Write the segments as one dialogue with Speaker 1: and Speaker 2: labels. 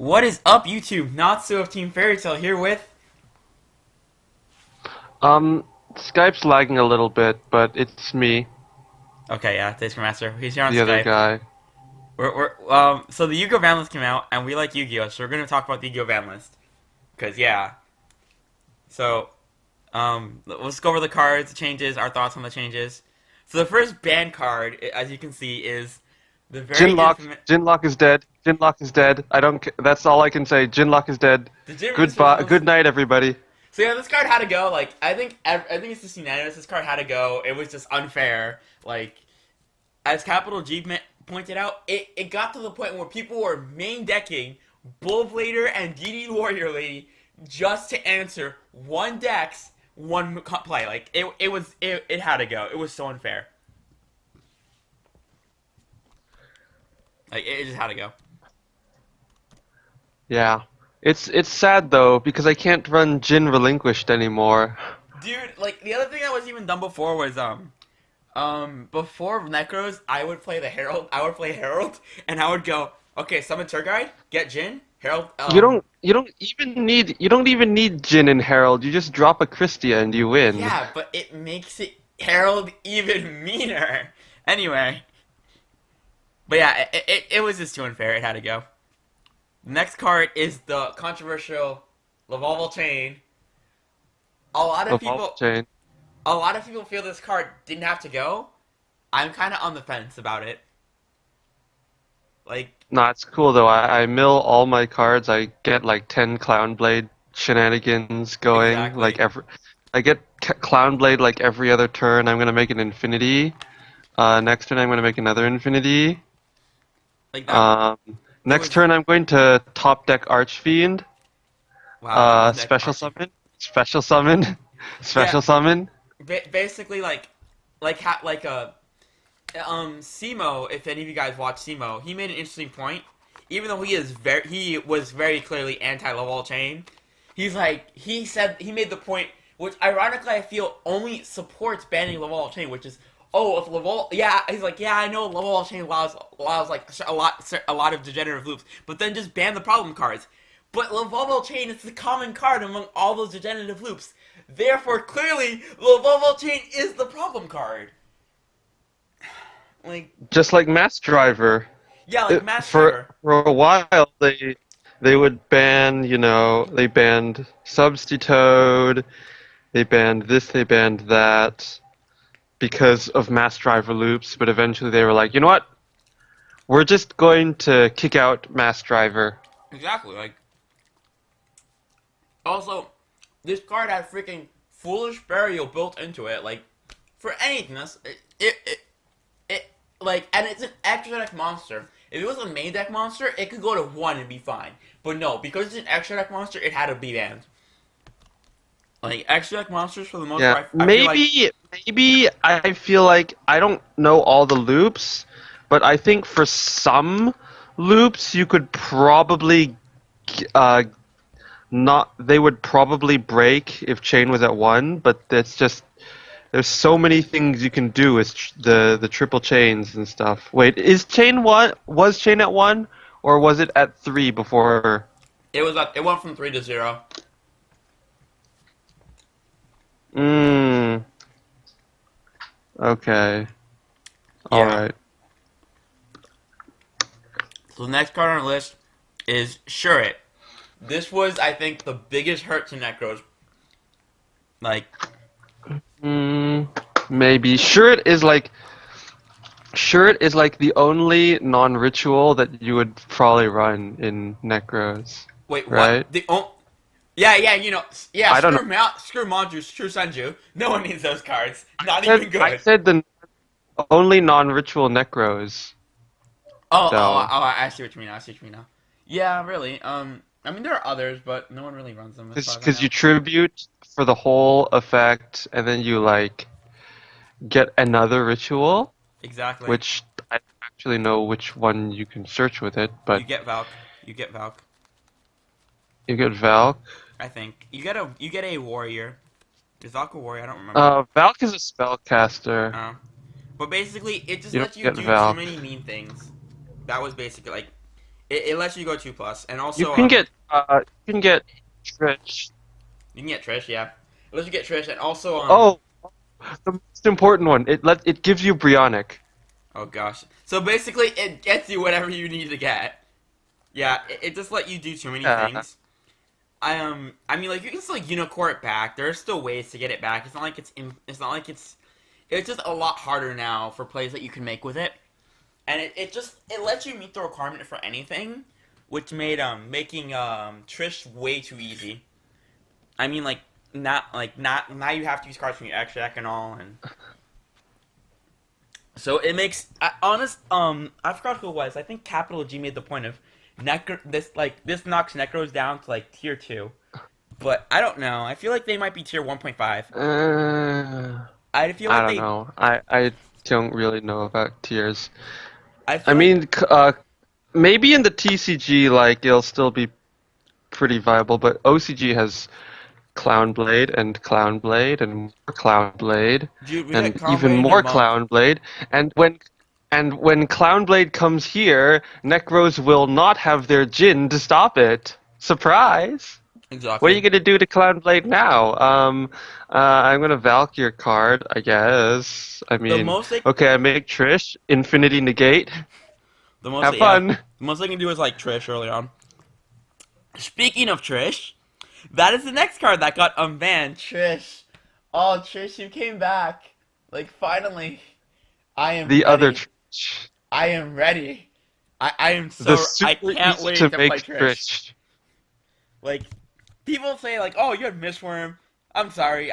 Speaker 1: What is up, YouTube? Natsu of Team Fairy Tail here with.
Speaker 2: Skype's lagging a little bit, but it's me,
Speaker 1: Okay, yeah, Ascriptmaster. He's here on
Speaker 2: the other
Speaker 1: Skype.
Speaker 2: guy.
Speaker 1: So the Yu-Gi-Oh! Banlist came out, and we like Yu-Gi-Oh! So we're gonna talk about the Yu-Gi-Oh! Banlist. Cause yeah. So, let's go over the cards, the changes, our thoughts on the changes. So the first banned card, as you can see, is the very
Speaker 2: Jinlock,
Speaker 1: infamous.
Speaker 2: Jinlock is dead. Jinlock is dead. I don't. That's all I can say. Jinlock is dead.
Speaker 1: The Jim
Speaker 2: Goodbye. Good night, everybody.
Speaker 1: So yeah, this card had to go. Like I think it's just unanimous. This card had to go. It was just unfair. Like as Capital G pointed out, it got to the point where people were main decking Bull Blader and DD Warrior Lady just to answer one dex, one play. Like it had to go. It was so unfair. Like it just had to go.
Speaker 2: Yeah. It's sad though because I can't run Jin Relinquished anymore.
Speaker 1: Dude, like the other thing that was even done before was before Necros, I would play the Herald. I would play Herald, and I would go, okay, summon Tour Guide, get Jin, Herald.
Speaker 2: You don't even need Jin and Herald. You just drop a Christia and you win.
Speaker 1: Yeah, but it makes it Herald even meaner. Anyway, but yeah, it was just too unfair. It had to go. The next card is the controversial Lavolval Chain. A lot of
Speaker 2: Evolve
Speaker 1: people,
Speaker 2: Chain.
Speaker 1: a lot of people feel this card didn't have to go. I'm kind of on the fence about it. Like,
Speaker 2: Nah, it's cool though. I mill all my cards. I get like 10 Clown Blade shenanigans going.
Speaker 1: exactly.
Speaker 2: I get Clown Blade like every other turn. I'm gonna make an Infinity. Next turn I'm gonna make another Infinity.
Speaker 1: Like that.
Speaker 2: Um,
Speaker 1: It
Speaker 2: Next
Speaker 1: was
Speaker 2: turn I'm going to top deck Archfiend.
Speaker 1: wow. That
Speaker 2: Special
Speaker 1: Archie.
Speaker 2: summon. Special summon.
Speaker 1: Yeah,
Speaker 2: Special summon.
Speaker 1: basically Simo. If any of you guys watch Simo, he made an interesting point. Even though he was very clearly anti Laval Chain. He said he made the point, which ironically I feel only supports banning Laval Chain, which is if Laval, yeah, he's like, yeah, I know Laval Chain allows like a lot of degenerative loops, but then just ban the problem cards. But Laval Chain is the common card among all those degenerative loops. Therefore, clearly, Laval Chain is the problem card. Like,
Speaker 2: Just like Mass Driver.
Speaker 1: yeah, like Mass
Speaker 2: For
Speaker 1: Driver.
Speaker 2: a while they would ban, they banned Substitute, they banned this, they banned that because of Mass Driver loops, but eventually they were like, you know what? We're just going to kick out Mass Driver.
Speaker 1: Exactly. Like, also, this card had freaking Foolish Burial built into it. Like, for anything, and it's an extra deck monster. If it was a main deck monster, it could go to 1 and be fine. But no, because it's an extra deck monster, it had to be banned. Like, extra deck monsters, for the most
Speaker 2: Yeah,
Speaker 1: part, I feel like.
Speaker 2: maybe I feel like I don't know all the loops, but I think for some loops you could probably uh, not they would probably break if chain was at 1, but that's just there's so many things you can do with the triple chains and stuff. Wait, is chain 1 was chain at 1 or was it at 3 before?
Speaker 1: It went from 3 to 0.
Speaker 2: Mm, okay. All
Speaker 1: Yeah.
Speaker 2: right.
Speaker 1: So the next card on our list is Shurit. This was, I think, the biggest hurt to Necros. Like,
Speaker 2: Mm, maybe. Sure it is like the only non-ritual that you would probably run in Necros,
Speaker 1: wait, what?
Speaker 2: right?
Speaker 1: Yeah,
Speaker 2: I don't know.
Speaker 1: Screw Manju, screw Senju. No one needs those cards. Not
Speaker 2: I
Speaker 1: even
Speaker 2: said, I
Speaker 1: good.
Speaker 2: said the only non-ritual Necros.
Speaker 1: I see what you mean. I see what you mean now. Yeah, really. I mean, there are others, but no one really runs them as far as I
Speaker 2: Because
Speaker 1: know.
Speaker 2: you tribute for the whole effect, and then you like get another ritual,
Speaker 1: Exactly.
Speaker 2: which I don't actually know which one you can search with it,
Speaker 1: You
Speaker 2: but
Speaker 1: get Valk. You get Valk.
Speaker 2: you get Valk.
Speaker 1: I think you get a warrior. Is Valk a warrior? I don't remember.
Speaker 2: Valk is a spellcaster.
Speaker 1: Uh, but basically, it just
Speaker 2: You
Speaker 1: lets
Speaker 2: don't
Speaker 1: you
Speaker 2: get
Speaker 1: do too
Speaker 2: Valk.
Speaker 1: many mean things. That was basically like It lets you go 2+, and
Speaker 2: You
Speaker 1: also
Speaker 2: can get Trish.
Speaker 1: you can get Trish. Yeah, it lets you get Trish, and also
Speaker 2: Oh, the most important one. It gives you Brionic.
Speaker 1: oh gosh. So basically, it gets you whatever you need to get. Yeah, it just let you do too many
Speaker 2: Yeah.
Speaker 1: things. I mean, like you can still unicore it back. There are still ways to get it back. It's not like it's not like it's just a lot harder now for plays that you can make with it, and it lets you meet the requirement for anything, which made making Trish way too easy. I mean, not now you have to use cards from your extra deck and all, and so it makes I forgot who it was. I think Capital G made the point of this knocks Necros down to like tier 2. But I don't know. I feel like they might be tier 1.5. I feel
Speaker 2: I
Speaker 1: like
Speaker 2: don't know. I don't really know about tiers.
Speaker 1: I
Speaker 2: I
Speaker 1: feel like
Speaker 2: mean, maybe in the TCG, like it'll still be pretty viable, but OCG has Clownblade and Clownblade and more Clownblade
Speaker 1: dude, we got
Speaker 2: and even
Speaker 1: Crownblade in a
Speaker 2: more
Speaker 1: month.
Speaker 2: Clownblade, and when Clownblade comes here, Necros will not have their Jin to stop it. Surprise! What are you
Speaker 1: Exactly.
Speaker 2: gonna do to Clownblade now? I'm gonna Valk your card, I guess. I
Speaker 1: The
Speaker 2: mean,
Speaker 1: most they
Speaker 2: okay, I make Trish, Infinity Negate.
Speaker 1: the most
Speaker 2: Have
Speaker 1: yeah.
Speaker 2: fun.
Speaker 1: The most they can do is like Trish early on. Speaking of Trish, that is the next card that got unbanned. Trish. Oh, Trish, you came back. Like finally. I am
Speaker 2: The other
Speaker 1: ready.
Speaker 2: Trish.
Speaker 1: I am ready. I am
Speaker 2: The
Speaker 1: so I
Speaker 2: super
Speaker 1: can't
Speaker 2: easy
Speaker 1: wait
Speaker 2: to
Speaker 1: to
Speaker 2: make
Speaker 1: play Trish.
Speaker 2: Trish.
Speaker 1: Like people say like, "Oh, you have Mistworm." I'm sorry,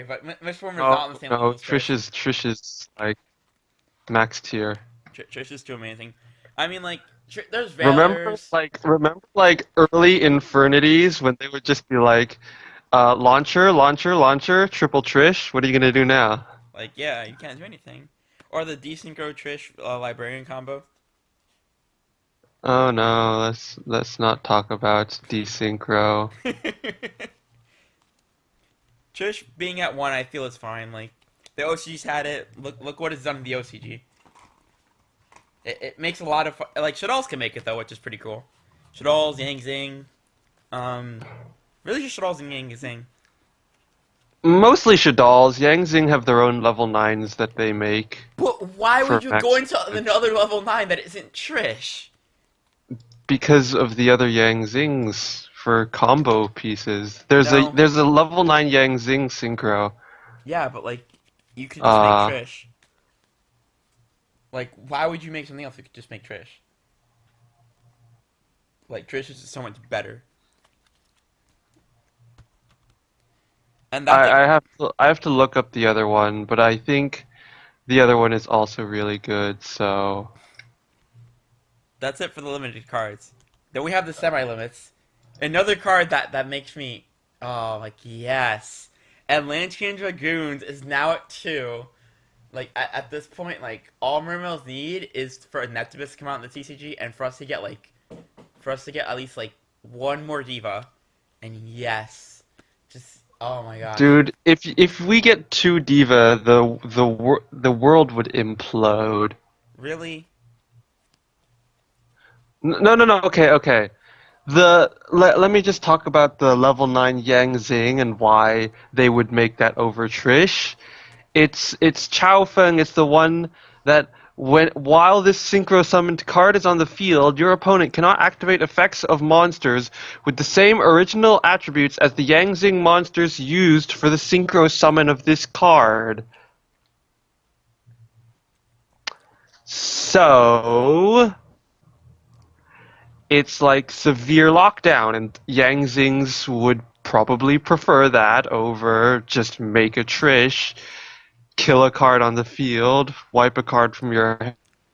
Speaker 1: but Mistworm is not
Speaker 2: No,
Speaker 1: on the same
Speaker 2: no,
Speaker 1: level as Trish.
Speaker 2: Trish is like max tier.
Speaker 1: Trish is too amazing. I mean, like, there's Veilers.
Speaker 2: Remember like early Infernities when they would just be like, launcher, launcher, launcher, triple Trish. What are you gonna do now?
Speaker 1: Like, yeah, you can't do anything. Or the Desynchro Trish Librarian combo.
Speaker 2: Oh no, let's not talk about desynchro.
Speaker 1: Trish being at 1, I feel is fine. Like, the OCG's had it. Look what it's done in the OCG. It makes a lot of fun. Like, Shaddolls can make it, though, which is pretty cool. Shaddolls, Yang Zing. Um, really just Shaddolls and Yang Zing.
Speaker 2: Mostly Shaddolls. Yang Zing have their own level 9s that they make
Speaker 1: But why
Speaker 2: for
Speaker 1: would you
Speaker 2: max
Speaker 1: go into
Speaker 2: damage.
Speaker 1: another level 9 that isn't Trish?
Speaker 2: Because of the other Yang Zings for combo pieces.
Speaker 1: No.
Speaker 2: There's a level 9 Yang Zing synchro.
Speaker 1: Yeah, but, like, you could just make
Speaker 2: Uh,
Speaker 1: Trish. Like, why would you make something else if you could just make Trish? Like, Trish is just so much better. And that's like,
Speaker 2: I have to look up the other one, but I think the other one is also really good. So
Speaker 1: that's it for the limited cards. Then we have the semi-limits. Another card that makes me, oh, like, yes. Atlantean Dragoons is now at 2. Like, at this point, like, all Mermail's need is for Neptibus to come out in the TCG and for us to get, like, at least, like, one more Diva. And yes. Just, oh my gosh.
Speaker 2: dude, if we get two Diva, the world would implode.
Speaker 1: Really?
Speaker 2: No, no, no. Okay, okay. Let me just talk about the level 9 Yang Zing and why they would make that over Trish. It's Chao Feng. It's the one that while this synchro summoned card is on the field, your opponent cannot activate effects of monsters with the same original attributes as the Yang Zing monsters used for the synchro summon of this card. So it's like severe lockdown, and Yang Zings would probably prefer that over just make a Trish, kill a card on the field, wipe a card from your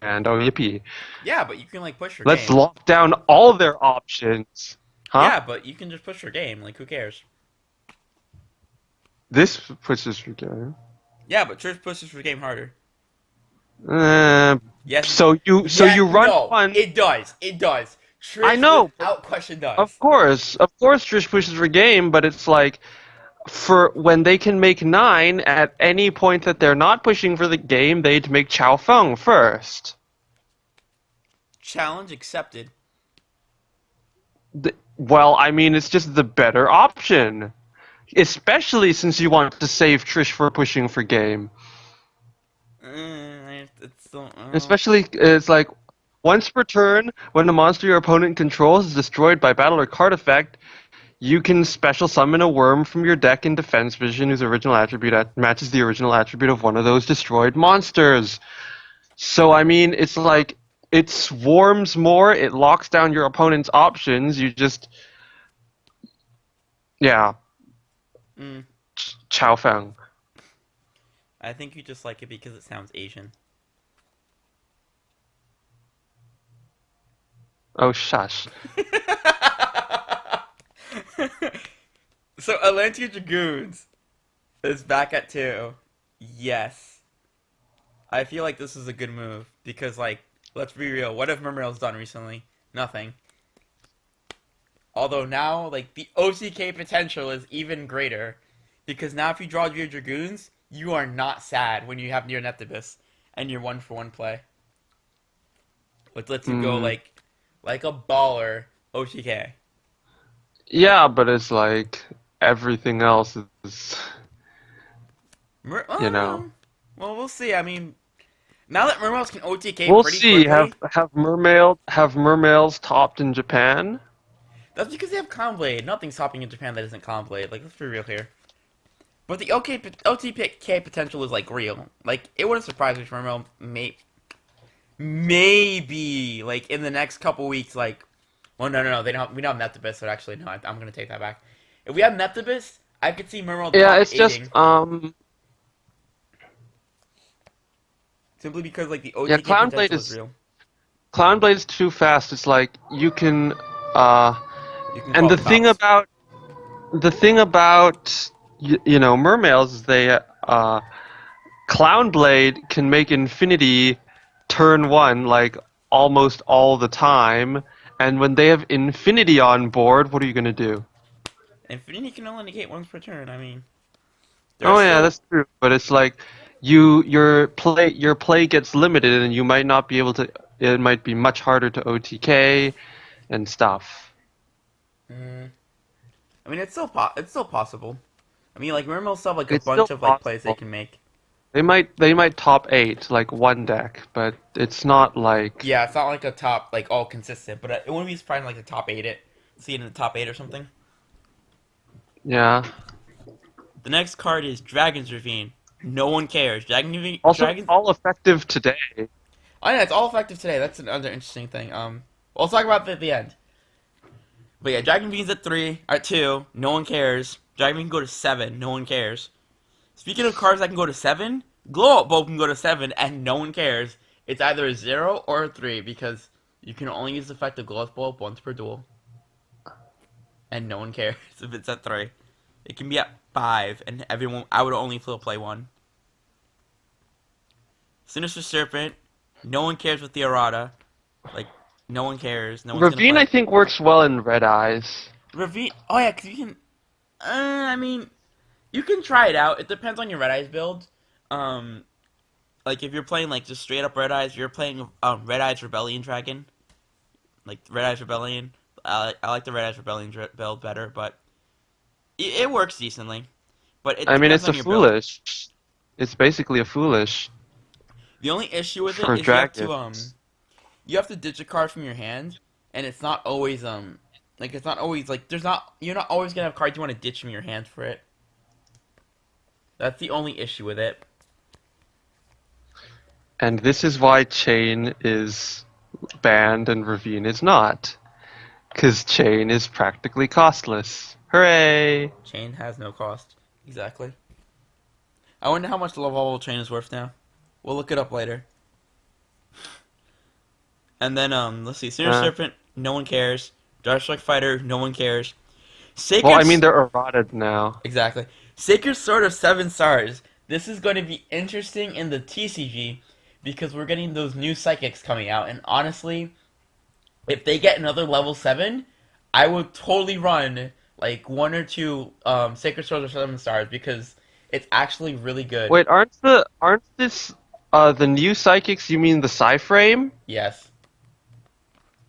Speaker 2: hand. Oh, yippee.
Speaker 1: Yeah, but you can, like, push your
Speaker 2: Let's
Speaker 1: game.
Speaker 2: lock down all their options. Huh?
Speaker 1: Yeah, but you can just push your game. Like, who cares?
Speaker 2: This pushes for game.
Speaker 1: Yeah, but Trish pushes your game harder.
Speaker 2: Uh,
Speaker 1: Yes.
Speaker 2: so you run
Speaker 1: No,
Speaker 2: one.
Speaker 1: it does. It does. Trish,
Speaker 2: I know, but
Speaker 1: without question,
Speaker 2: of
Speaker 1: does.
Speaker 2: course, Trish pushes for game, but it's like for when they can make 9 at any point that they're not pushing for the game, they'd make Chao Feng first.
Speaker 1: Challenge accepted.
Speaker 2: Well, I mean, it's just the better option. Especially since you want to save Trish for pushing for game.
Speaker 1: It's still.
Speaker 2: Especially, it's like, once per turn, when the monster your opponent controls is destroyed by battle or card effect, you can special summon a worm from your deck in Defense Vision whose original attribute matches the original attribute of one of those destroyed monsters. So, I mean, it's like, it swarms more, it locks down your opponent's options, you just... Yeah.
Speaker 1: Mm,
Speaker 2: Chow Fang.
Speaker 1: I think you just like it because it sounds Asian.
Speaker 2: Oh, shush.
Speaker 1: So Atlantean Dragoons is back at 2. Yes. I feel like this is a good move because, like, let's be real. What have Mermail's done recently? Nothing. Although now, like, the OTK potential is even greater because now if you draw your Dragoons, you are not sad when you have Near Neptibus and you're 1-for-1 play. Which lets you go, like a baller OTK.
Speaker 2: Yeah, but it's like, everything else is, you know...
Speaker 1: Well, we'll see. I mean, now that Mermails can OTK
Speaker 2: We'll
Speaker 1: pretty
Speaker 2: see.
Speaker 1: quickly,
Speaker 2: Have mermails topped in Japan?
Speaker 1: that's because they have Clownblade. Nothing's topping in Japan that isn't Clownblade. Like, let's be real here. But the OTK potential is, like, real. Like, it wouldn't surprise me if Mermail maybe, like, in the next couple weeks, like... Well, no, we don't have Neptibus, so actually, no, I'm going to take that back. If we have Neptibus, I could see Mermail
Speaker 2: Yeah,
Speaker 1: top
Speaker 2: it's just,
Speaker 1: simply because, like, the
Speaker 2: yeah,
Speaker 1: OTK potential is real.
Speaker 2: Clownblade's too fast. It's like, you can,
Speaker 1: You can
Speaker 2: and
Speaker 1: call
Speaker 2: the
Speaker 1: it
Speaker 2: thing
Speaker 1: tops.
Speaker 2: about, you know, mermails is they, Clownblade can make Infinity turn 1, like, almost all the time, and when they have Infinity on board, what are you gonna do?
Speaker 1: Infinity can only negate once per turn. I mean,
Speaker 2: Oh
Speaker 1: there's
Speaker 2: yeah,
Speaker 1: still...
Speaker 2: that's true. But it's like your play gets limited, and you might not be able to. It might be much harder to OTK and stuff.
Speaker 1: I mean, it's still possible. I mean, like, Mermail still have, like, a
Speaker 2: It's still
Speaker 1: bunch of, like, plays they
Speaker 2: possible.
Speaker 1: can make.
Speaker 2: They might top 8 like one deck, but it's not like.
Speaker 1: Yeah, it's not like a top, like, all consistent, but it wouldn't be surprising, like, the top 8 it. See it in the top 8 or something.
Speaker 2: Yeah.
Speaker 1: The next card is Dragon's Ravine. No one cares.
Speaker 2: Also, it's all effective today.
Speaker 1: Oh yeah, it's all effective today. That's another interesting thing. We'll talk about that at the end. But yeah, Dragon Bean's at 2. No one cares. Dragon Bean can go to 7. No one cares. Speaking of cards that can go to 7, Glow Up Bulb can go to 7, and no one cares. It's either a 0 or a 3 because you can only use the effect of Glow Up Bulb once per duel, and no one cares if it's at 3. It can be at 5, and everyone. I would only play 1. Sinister Serpent. No one cares with the errata. Like, no one cares. No one's
Speaker 2: Ravine,
Speaker 1: gonna
Speaker 2: I
Speaker 1: play.
Speaker 2: think, works well in Red Eyes.
Speaker 1: Ravine. Oh yeah, because you can. I mean, you can try it out. It depends on your Red Eyes build. Like if you're playing like just straight up Red Eyes, you're playing Red Eyes Rebellion Dragon. Like Red Eyes Rebellion. I like the Red Eyes Rebellion build better, but it works decently. But it
Speaker 2: I mean,
Speaker 1: depends
Speaker 2: it's
Speaker 1: on
Speaker 2: a
Speaker 1: your build.
Speaker 2: foolish. It's basically a foolish
Speaker 1: The only issue with it
Speaker 2: for
Speaker 1: is
Speaker 2: dragons.
Speaker 1: you have to ditch a card from your hand, and it's not always like it's not always like you're not always gonna have cards you want to ditch from your hand for it. That's the only issue with it.
Speaker 2: And this is why Chain is banned and Ravine is not. Because Chain is practically costless. Hooray!
Speaker 1: Chain has no cost. Exactly. I wonder how much the level chain is worth now. We'll look it up later. And then let's see, Sinister Serpent, no one cares. Dark Strike Fighter, no one cares. Sacred.
Speaker 2: Well, I mean, they're eroded now.
Speaker 1: Exactly. Sacred Sword of 7 stars. This is going to be interesting in the TCG because we're getting those new psychics coming out, and honestly, if they get another level 7, I would totally run like 1 or 2 Sacred Swords of 7 stars because it's actually really good.
Speaker 2: Wait, aren't this the new psychics? You mean the Psyframe?
Speaker 1: Yes.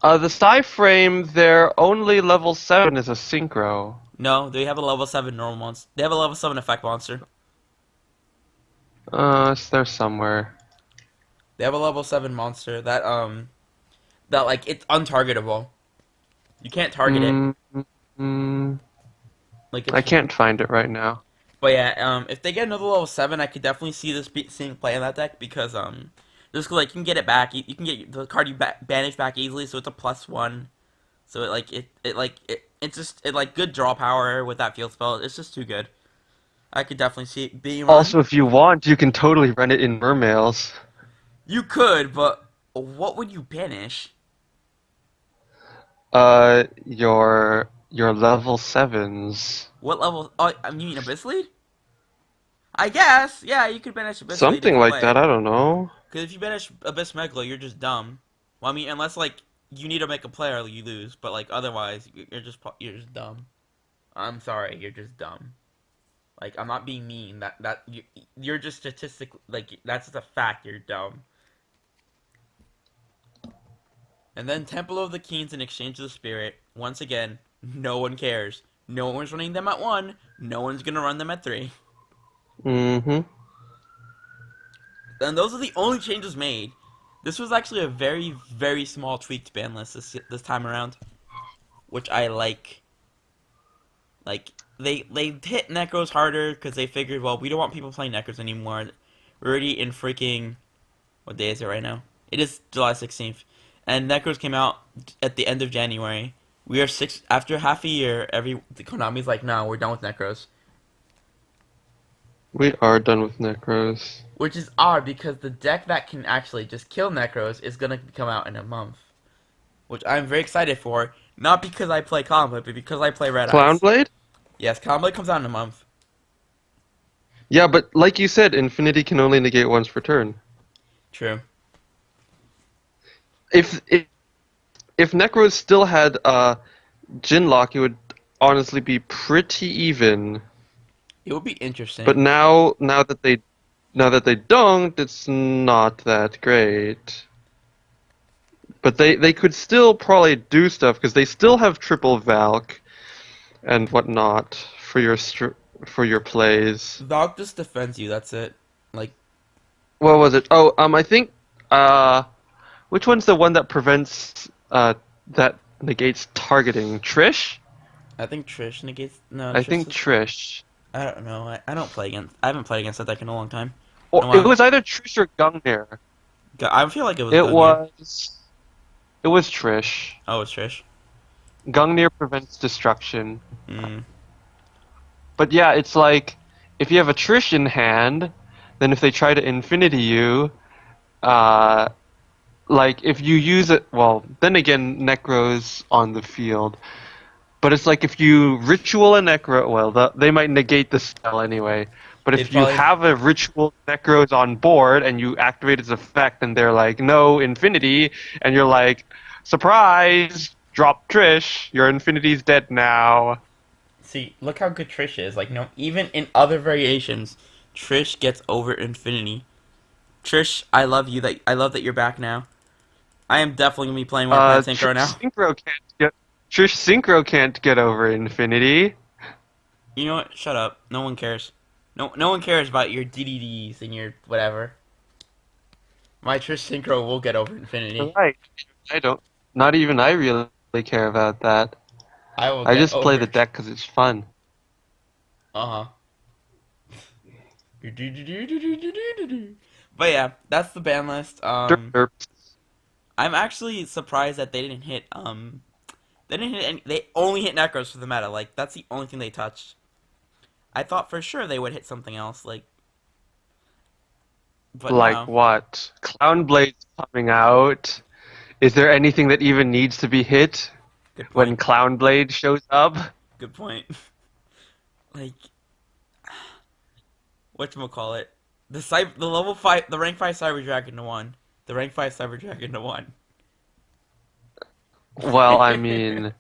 Speaker 2: The Psy-Frame, their only level 7 is a Synchro.
Speaker 1: No, they have a level 7 normal monster. They have a level 7 effect monster.
Speaker 2: It's there somewhere.
Speaker 1: They have a level 7 monster that like it's untargetable. You can't target it.
Speaker 2: Mm,
Speaker 1: Like
Speaker 2: I
Speaker 1: it's
Speaker 2: can't find it right now.
Speaker 1: But yeah, if they get another level 7, I could definitely see this seeing play in that deck because just like you can get it back. You can get the card you banish back easily, so it's a +1. So it's just like good draw power with that field spell. It's just too good. I could definitely see it being run.
Speaker 2: Also, if you want, you can totally run it in Mermails.
Speaker 1: You could, but what would you banish?
Speaker 2: Your level 7s.
Speaker 1: What level? Oh, you mean Abyss Lead? I guess. Yeah, you could banish Abyss Lead if
Speaker 2: Something
Speaker 1: you
Speaker 2: like
Speaker 1: play
Speaker 2: that,
Speaker 1: it.
Speaker 2: I don't know.
Speaker 1: Because if you banish Abyss Megalo, you're just dumb. Well, I mean, unless like you need to make a play or you lose, but like otherwise, you're just dumb. I'm sorry, you're just dumb. Like I'm not being mean. You're just statistically like that's just a fact. You're dumb. And then Temple of the Keens in exchange of the Spirit. Once again, no one cares. No one's running them at 1. No one's gonna run them at 3.
Speaker 2: Mm-hmm.
Speaker 1: And those are the only changes made. This was actually a very, very small tweaked ban list this time around, which I like. Like they hit Necros harder because they figured, well, we don't want people playing Necros anymore. We're already in freaking what day is it right now? It is July 16th, and Necros came out at the end of January. We are after half a year. Konami's like, no, we're done with Necros.
Speaker 2: We are done with Necros.
Speaker 1: Which is odd because the deck that can actually just kill Necros is gonna come out in a month, which I'm very excited for. Not because I play Clownblade, but because I play Red Eyes.
Speaker 2: Clownblade?
Speaker 1: Yes, Clownblade comes out in a month.
Speaker 2: Yeah, but like you said, Infinity can only negate once per turn.
Speaker 1: True.
Speaker 2: If Necros still had Jinlock, it would honestly be pretty even.
Speaker 1: It would be interesting.
Speaker 2: But now that they don't, it's not that great. But they could still probably do stuff because they still have triple Valk and whatnot for your plays.
Speaker 1: Valk just defends you. That's it. Like,
Speaker 2: What was it? Oh, I think which one's the one that prevents that negates targeting? Trish?
Speaker 1: I think Trish negates. No,
Speaker 2: I think Trish.
Speaker 1: I don't know. I don't play against. I haven't played against that deck in a long time.
Speaker 2: Or it was either Trish or Gungnir.
Speaker 1: I feel like it was.
Speaker 2: It was Trish.
Speaker 1: Oh, it's Trish.
Speaker 2: Gungnir prevents destruction.
Speaker 1: Mm.
Speaker 2: But yeah, it's like if you have a Trish in hand, then if they try to Infinity you, like if you use it, well, then again, Necro's on the field. But it's like if you ritual a Necro, well, they might negate the spell anyway. But if you have a ritual Necros on board and you activate its effect and they're like, no, Infinity, and you're like, surprise, drop Trish, your Infinity's dead now.
Speaker 1: See, look how good Trish is. Like, no, even in other variations, Trish gets over Infinity. Trish, I love you. I love that you're back now. I am definitely gonna be playing Warcraft Synchro now.
Speaker 2: Trish Synchro can't get over Infinity.
Speaker 1: You know what? Shut up. No one cares. No one cares about your DDDs and your whatever. My Trish Synchro will get over Infinity.
Speaker 2: Right. I don't. Not even I really care about that. I just play the deck because it's fun.
Speaker 1: Uh-huh. But yeah, that's the ban list. I'm actually surprised that they didn't hit they only hit Necros for the meta. Like that's the only thing they touched. I thought for sure they would hit something else, like. But
Speaker 2: like
Speaker 1: no.
Speaker 2: what? Clownblade's coming out. Is there anything that even needs to be hit when Clownblade shows up?
Speaker 1: Good point. Like, whatchamacallit? The level 5, the rank 5 Cyber Dragon to 1. The rank 5 Cyber Dragon to 1.
Speaker 2: Well, I mean,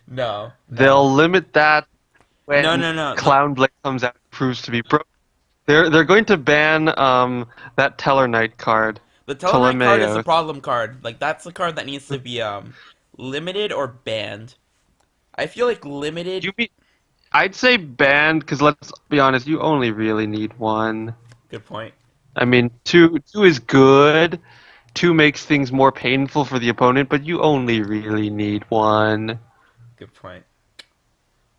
Speaker 1: no.
Speaker 2: They'll limit that when
Speaker 1: No.
Speaker 2: Clownblade comes out and proves to be broken. They're going to ban that Tellarknight card.
Speaker 1: The Tellarknight card is a problem card. Like that's the card that needs to be Limited or banned? I feel like limited.
Speaker 2: You be, I'd say banned because let's be honest, you only really need one.
Speaker 1: Good point.
Speaker 2: I mean, two is good. Two makes things more painful for the opponent, but you only really need one.
Speaker 1: Good point.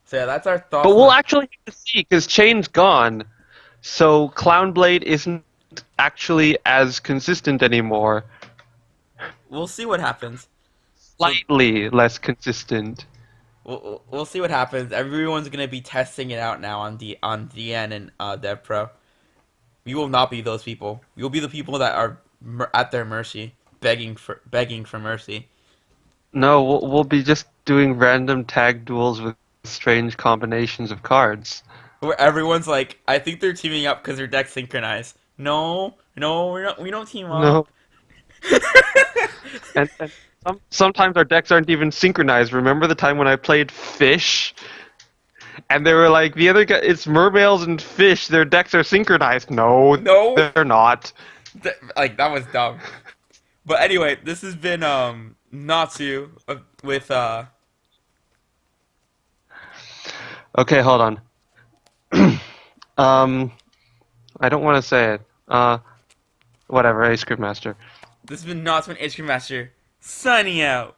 Speaker 1: So yeah, that's our thoughts.
Speaker 2: But we'll actually have to see because Chain's gone, so Clownblade isn't actually as consistent anymore.
Speaker 1: We'll see what happens.
Speaker 2: Slightly less consistent.
Speaker 1: We'll see what happens. Everyone's gonna be testing it out now on DN and Dev Pro. We will not be those people. We will be the people that are at their mercy, begging for mercy.
Speaker 2: No, we'll be just doing random tag duels with strange combinations of cards.
Speaker 1: Where everyone's like, I think they're teaming up because their decks synchronize. No, we're not. We don't team up.
Speaker 2: No. And sometimes our decks aren't even synchronized. Remember the time when I played Fish? And they were like, the other guy, it's mermaids and fish, their decks are synchronized. No, they're not.
Speaker 1: That was dumb. But anyway, this has been Natsu with
Speaker 2: Okay, hold on. I don't want to say it. Whatever, Ascriptmaster.
Speaker 1: This has been Natsu and Ascriptmaster. Signing out.